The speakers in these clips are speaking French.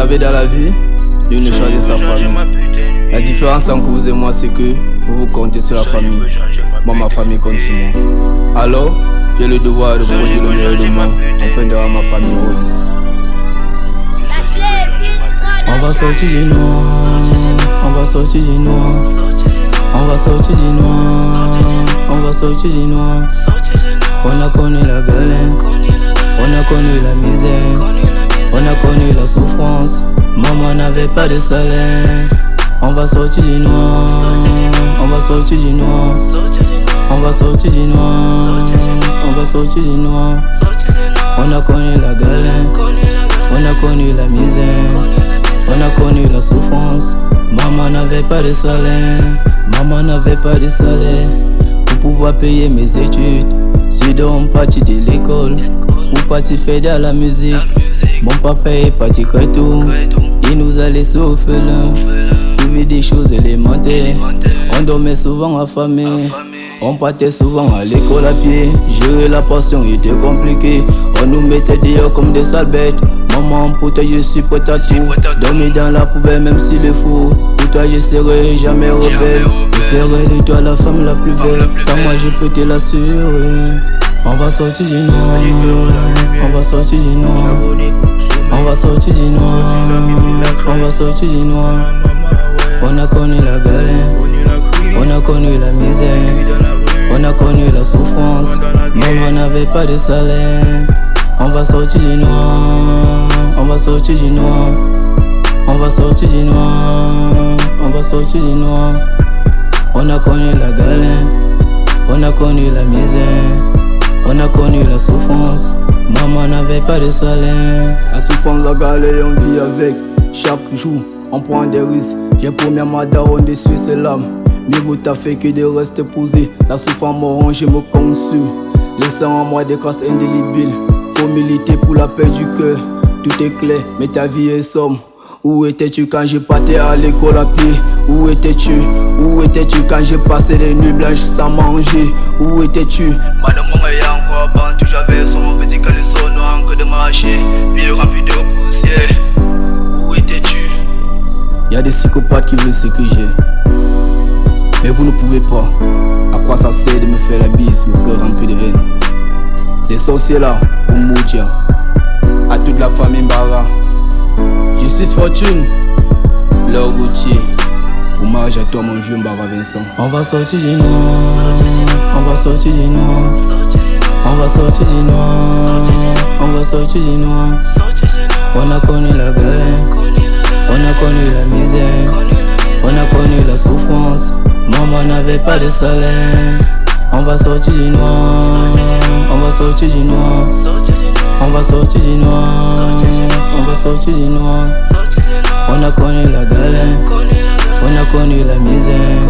savez, dans la vie, nul ne choisit sa famille. La différence entre vous et moi, c'est que vous comptez sur la famille. Moi, ma famille compte sur moi. Alors, j'ai le devoir de produire le meilleur de moi afin de rendre ma famille heureuse. On va sortir du noir, on va sortir du noir, on va sortir du noir, on va sortir du noir. On a connu la galère, on a connu la misère, on a connu la souffrance. Maman n'avait pas de salaire. On va sortir du noir, on va sortir du noir, on va sortir du noir, on va sortir du noir. On a connu la galère, on a connu la misère, on a connu la souffrance. Maman n'avait pas de salaire, maman n'avait pas de salaire pour pouvoir payer mes études. Suis donc parti de l'école, pour partir faire de la musique. Mon papa est parti très tôt, il nous a laissé orphelins. Vivre des choses élémentaires, on dormait souvent affamé, on partait souvent à l'école à pied. Gérer la passion était compliqué, on nous mettait dehors comme des sales bêtes. Maman, pour toi je suis prêt à tout, dormir dans la poubelle même s'il est fou. Pour toi je serai jamais rebelle, je ferai de toi la femme la plus belle. Sans moi je peux te l'assurer. On va sortir du noir, on va sortir du noir, on va sortir du noir, on va sortir du noir. On a connu la galère, on a connu la misère, on a connu la souffrance. Maman n'avait pas de salaire. On va sortir du noir, on va sortir du noir, on va sortir du noir, on va sortir du noir. On a connu la galère, on a connu la misère, on a connu la souffrance. Maman n'avait pas de salaire. La souffrance, la galère, on vit avec. Chaque jour, on prend des risques. J'ai promis à ma daronne de suivre ses lames. Mieux vaut t'as fait que de rester posé. La souffrance me ronge et me consume, laissant en moi des traces indélébiles. Faut militer pour la paix du cœur. Tout est clair, mais ta vie est sombre. Où étais-tu quand je partais à l'école à pied? Où étais-tu? Où étais-tu quand j'ai passé des nuits blanches sans manger? Où étais-tu? Madame maman est encore bantu, j'avais son petit caleçon noir que de marcher, puis rempli de poussière. Où étais-tu? Y'a des psychopathes qui veulent ce que j'ai, mais vous ne pouvez pas. À quoi ça sert de me faire la bise, le cœur rempli de haine? Les sorciers là, pour Moudja, à toute la famille Mbara. Justice Fortune, leur routier. Hommage à toi mon vieux Mbara Vincent. On va sortir du noir, on va sortir du noir, on va sortir du noir, on va sortir du noir. On a connu la galère, on a connu la misère, on a connu la souffrance. Maman n'avait pas de salaire. On va sortir du noir, on va sortir du noir, on va sortir du noir, on va sortir du noir. On a connu la galère, on a connu la misère,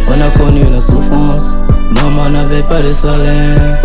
on a connu la souffrance. Maman n'avait pas de salaire.